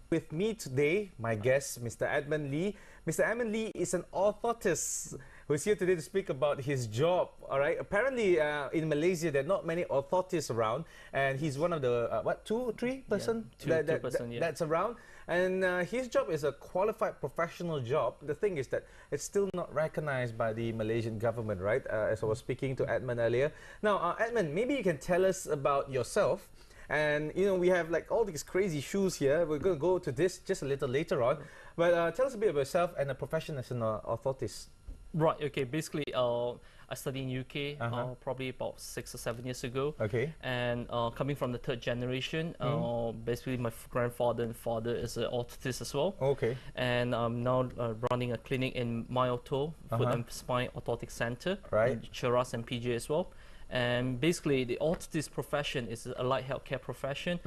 With me today, my guest, Mr. Edmund Lee. Mr. Edmund Lee is an orthotist who's here today to speak about his job. All right. Apparently, in Malaysia, there are not many orthotists around, and he's one of the two, three person that's around. And his job is a qualified professional job. The thing is that it's still not recognized by the Malaysian government, right? As I was speaking to Edmund earlier. Now, Edmund, maybe you can tell us about yourself. And you know, we have like all these crazy shoes here. We're going to go to this just a little later on. But tell us a bit about yourself and a profession as an orthotist. Right, okay, basically I studied in UK probably about 6 or 7 years ago. Okay. And coming from the third generation, basically my grandfather and father is an orthotist as well. Okay. And I'm now running a clinic in MyORTHO, Foot and Spine Orthotic Center, right, in Cheras and PJ as well. And basically, the orthotist profession is a light healthcare profession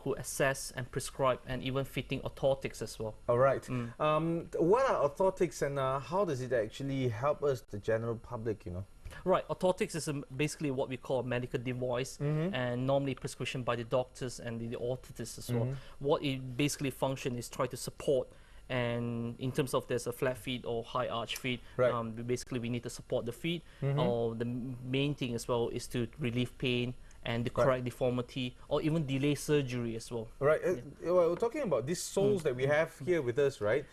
who assess and prescribe and even fitting orthotics as well. All right. What are orthotics and how does it actually help us, the general public, you know? Right, orthotics is basically what we call a medical device and normally prescription by the doctors and the orthotists as well. What it basically function is try to support, and in terms of there's a flat feet or high arch feet, right, basically we need to support the feet. Or the main thing as well is to relieve pain and to correct deformity or even delay surgery as well. Right. Well, we're talking about these soles that we have here with us, right?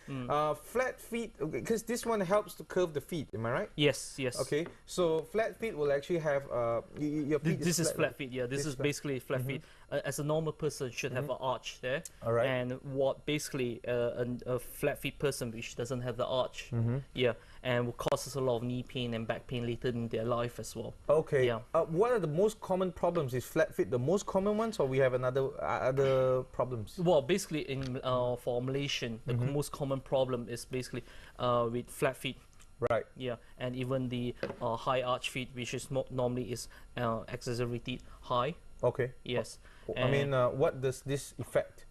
Flat feet, because this one helps to curve the feet, am I right? Yes, yes. Okay, so flat feet will actually have your feet. This is flat feet, yeah. This is basically flat feet. As a normal person should have an arch there. All right. And what basically a flat feet person which doesn't have the arch, yeah, and will cause us a lot of knee pain and back pain later in their life as well. Okay. Yeah. What are the most common problems? Is flat feet the most common ones, or we have other problems? Well, basically in for Malaysian, the most common problem is basically with flat feet. Right. Yeah, and even the high arch feet, which is normally is exaggerated high. Okay. Yes. I mean, what does this affect?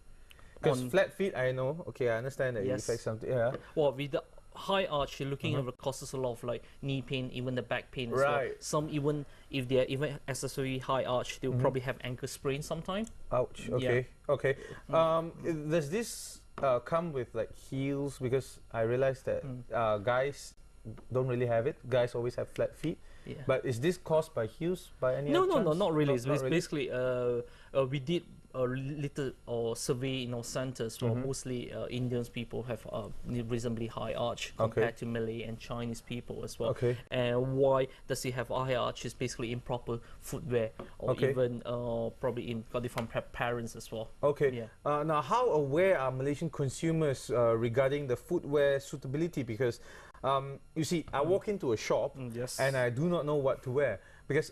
Because flat feet, I know. Okay, I understand that it affects something. Yeah. Well, with the high arch, you're looking at it causes a lot of like knee pain, even the back pain as well. Some even if they're even accessory high arch, they'll probably have ankle sprain sometime. Ouch. Okay. Yeah. Okay. Does this come with like heels? Because I realized that guys don't really have it. Guys always have flat feet. Yeah. But is this caused by heels by any chance? No, not really. Not really? Basically, we did a little survey in our centers where mostly Indian people have reasonably high arch compared to Malay and Chinese people as well. Okay. And why does he have high arch? Is basically improper footwear or even probably got it from parents as well. Okay. Yeah. Now, how aware are Malaysian consumers regarding the footwear suitability? Because you see, I walk into a shop and I do not know what to wear because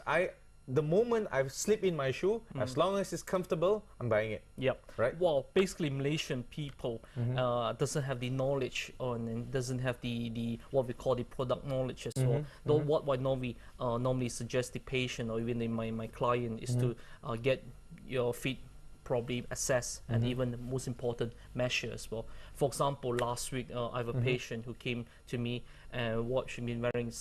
the moment I slip in my shoe, as long as it's comfortable, I'm buying it. Yep. Right. Well, basically Malaysian people doesn't have the knowledge on and doesn't have the what we call the product knowledge as well. Though what I normally suggest the patient or even my client is to get your feet probably assess and even the most important measure as well. For example, last week I have a patient who came to me and what she's been wearing,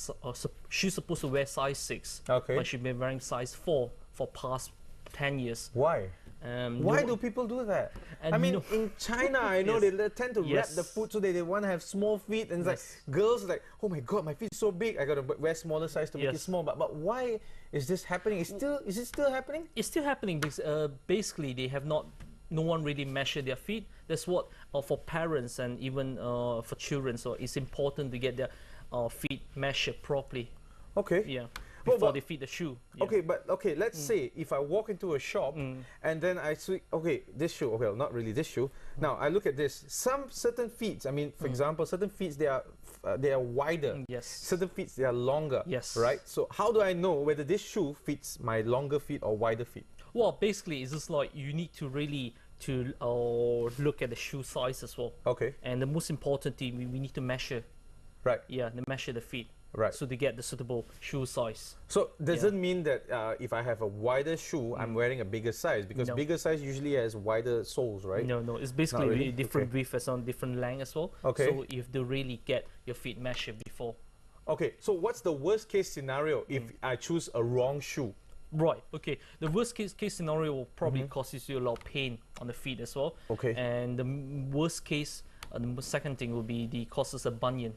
she's supposed to wear size 6, but she's been wearing size 4 for past 10 years. Why? Why do people do that? I mean, in China, I know they tend to wrap the foot so they want to have small feet, and it's like girls are like, oh my god, my feet's so big, I gotta wear smaller size to make it small. But why is this happening? Is it still happening? It's still happening because basically they have no one really measured their feet. That's what for parents and even for children. So it's important to get their feet measured properly. Okay. Yeah. Before they fit the shoe. Yeah. Okay, but let's say if I walk into a shop and then I see, this shoe, not really this shoe. Now I look at this. Some certain feet, I mean, for example, certain feet they are wider. Yes. Certain feet they are longer. Yes. Right. So how do I know whether this shoe fits my longer feet or wider feet? Well, basically, it's just like you need to really look at the shoe size as well. Okay. And the most important thing, we need to measure. Right. Yeah, to measure the feet. Right. So to get the suitable shoe size. So does it mean that if I have a wider shoe, I'm wearing a bigger size? Because bigger size usually has wider soles, right? No. It's basically really different width as on different length as well. Okay. So you have to really get your feet measured before. Okay. So what's the worst case scenario if I choose a wrong shoe? Right. Okay. The worst case scenario will probably causes you a lot of pain on the feet as well. Okay. And the worst case, the second thing will be the causes a bunion.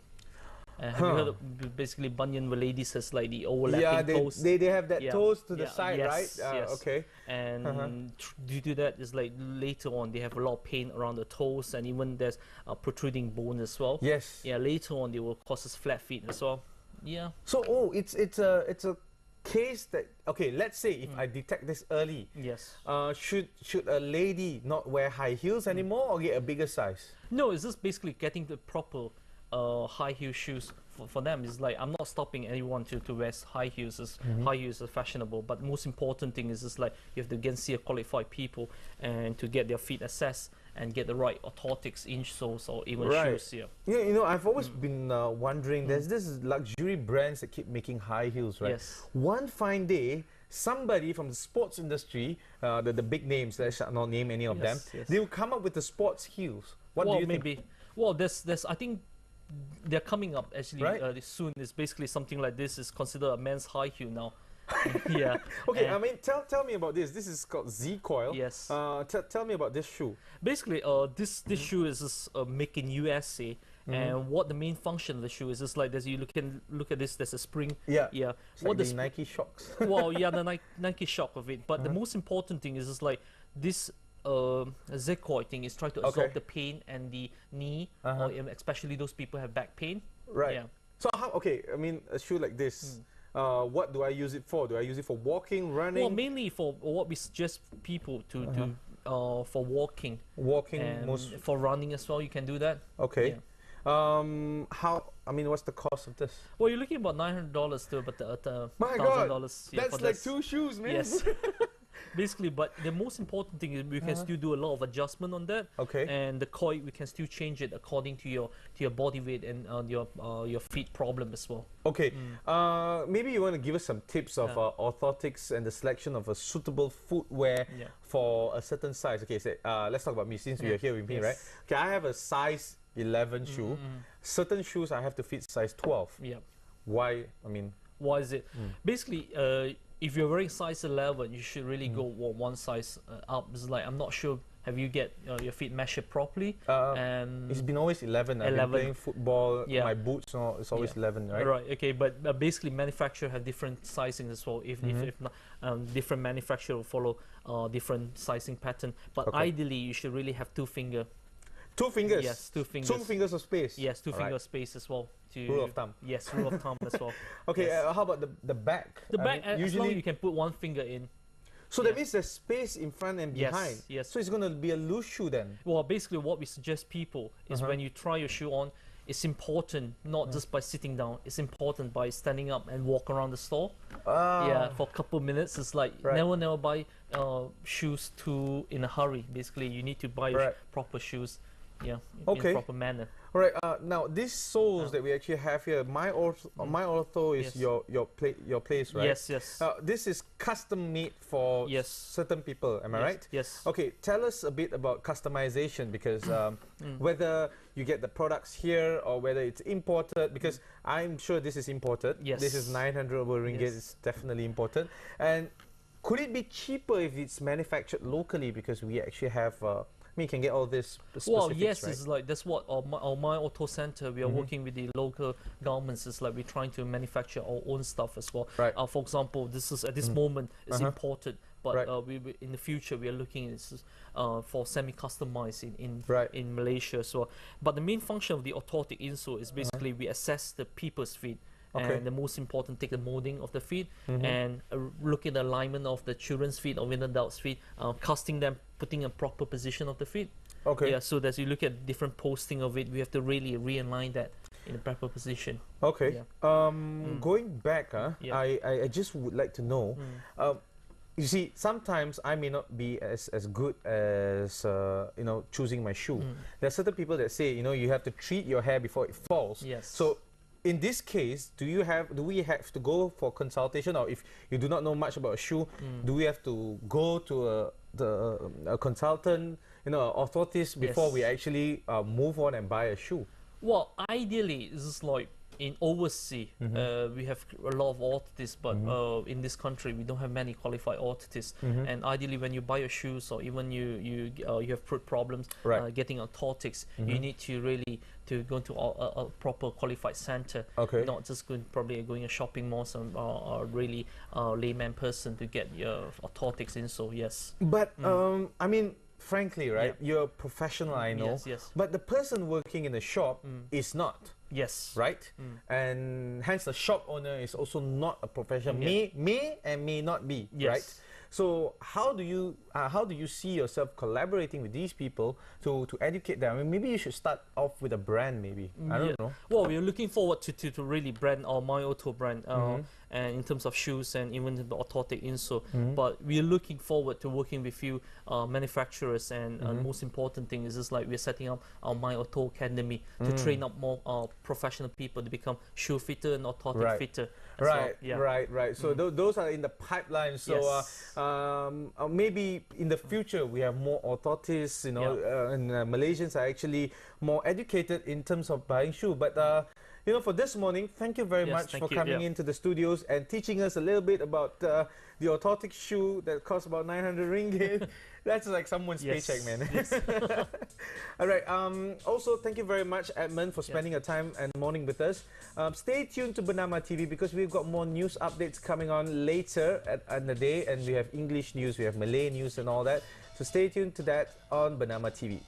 Have you heard of basically bunion where ladies has like the overlapping toes? They have that toes to the side, right? Yes. Okay. And due to that, it's like later on they have a lot of pain around the toes, and even there's protruding bone as well. Yes. Yeah. Later on, they will cause us flat feet as well. Yeah. So it's a case that, okay, let's say if I detect this early, Yes. should a lady not wear high heels anymore or get a bigger size? No, it's just basically getting the proper high heel shoes for them. Is like, I'm not stopping anyone to wear high heels. High heels are fashionable, but most important thing is just like you have to again see a qualified people and to get their feet assessed and get the right orthotics, insoles, or even shoes. Yeah. Yeah, you know, I've always been wondering. There's this luxury brands that keep making high heels, right? Yes. One fine day, somebody from the sports industry, the big names, I shall not name any of them, they will come up with the sports heels. What do you think? Maybe. Well, there's I think they're coming up actually soon. It's basically something like this is considered a men's high heel now. Yeah. Okay, I mean, tell me about this. This is called Z Coil. Yes. Tell me about this shoe. Basically, this shoe is just made in USA, and what the main function of the shoe is just like this. You can look at this. There's a spring. Yeah. Yeah. It's like the Nike Shocks. Well, yeah, the Nike Shock of it. But the most important thing is just like this. Z-coil thing is trying to absorb the pain and the knee, or especially those people who have back pain. Right. Yeah. So how? Okay, I mean, a shoe like this. What do I use it for? Do I use it for walking, running? Well, mainly for what we suggest people to do for walking. Walking, And for running as well, you can do that. Okay. Yeah. How? I mean, what's the cost of this? Well, you're looking about $900 to about My $1,000. God, Yeah, that's for like this. 2 shoes, man. Yes. Basically, but the most important thing is we can still do a lot of adjustment on that. Okay. And the coil, we can still change it according to your body weight and your feet problem as well. Okay. Maybe you want to give us some tips of orthotics and the selection of a suitable footwear for a certain size. Okay, so, let's talk about me since we are here with me, right? Okay, I have a size 11 shoe. Certain shoes I have to fit size 12. Yeah. Why? I mean, why is it? Basically, if you're wearing size 11, you should really go one size up. It's like, I'm not sure, have you get your feet measured properly? It's been always 11. I've been playing football, my boots, it's always 11, right? Right, okay, but basically manufacturer have different sizing as well. If not, different manufacturer will follow different sizing pattern. But ideally, you should really have 2 finger. 2 fingers? Yes, 2 fingers. 2 fingers of space? Yes, 2 fingers space as well. Rule of thumb. Yes, rule of thumb as well. Okay, how about the back? The back, I mean, usually you can put 1 finger in. So that means there's space in front and behind. Yes. So it's going to be a loose shoe then? Well, basically what we suggest people is when you try your shoe on, it's important not just by sitting down, it's important by standing up and walk around the store. Yeah, for a couple of minutes. It's like never buy shoes in a hurry. Basically, you need to buy proper shoes. Yeah, in a proper manner. All right. Now these soles that we actually have here, MyORTHO is your place, right? Yes. This is custom made for certain people. Am I right? Yes. Okay. Tell us a bit about customization, because whether you get the products here or whether it's imported, because I'm sure this is imported. Yes. This is 900 ringgit. It's definitely imported. And could it be cheaper if it's manufactured locally, because we actually have you can get all this specifics, well, yes, right? It's like that's what our MyORTHO Center, we are working with the local governments. It's like we're trying to manufacture our own stuff as well. Right. For example, this is at this moment is imported, but we in the future we are looking at for semi-customized in Malaysia as well. But the main function of the orthotic insole is basically we assess the people's feet. And the most important, take the molding of the feet and look at the alignment of the children's feet or even adults' feet, casting them, putting a proper position of the feet. Okay. Yeah, so as you look at different posting of it, we have to really realign that in the proper position. Okay. Yeah. Going back, I just would like to know, you see, sometimes I may not be as good as choosing my shoe. There are certain people that say, you have to treat your hair before it falls. Yes. So in this case, do we have to go for consultation, or if you do not know much about a shoe, do we have to go to a consultant, an orthotist before we actually move on and buy a shoe? Well, ideally, it's just like in overseas, we have a lot of orthotists, but in this country we don't have many qualified orthotists. And ideally, when you buy your shoes or even you have foot problems getting orthotics, you need to really to go to a proper qualified center, not just going a shopping mall or really layman person to get your orthotics in. So yes. But I mean, frankly, right? You're a professional, I know. Yes, yes. But the person working in the shop is not. Yes. Right? And hence the shop owner is also not a professional. May and may not be. Yes. Right? So how do you see yourself collaborating with these people to educate them? I mean, maybe you should start off with a brand, maybe. I don't know. Well, we're looking forward to really brand our MyORTHO brand, and in terms of shoes and even the orthotic insole. But we're looking forward to working with you manufacturers, and most important thing is just like we're setting up our MyORTHO Academy to train up more professional people to become shoe fitter and orthotic fitter. Right. So those are in the pipeline. So maybe in the future we have more orthotists, you know, and Malaysians are actually more educated in terms of buying shoe. But you know, for this morning, thank you very much for coming into the studios and teaching us a little bit about the orthotic shoe that costs about 900 ringgit. That's like someone's paycheck, man. All right. Also, thank you very much, Edmund, for spending your time and morning with us. Stay tuned to Bernama TV because we've got more news updates coming on later in the day, and we have English news, we have Malay news, and all that. So stay tuned to that on Bernama TV.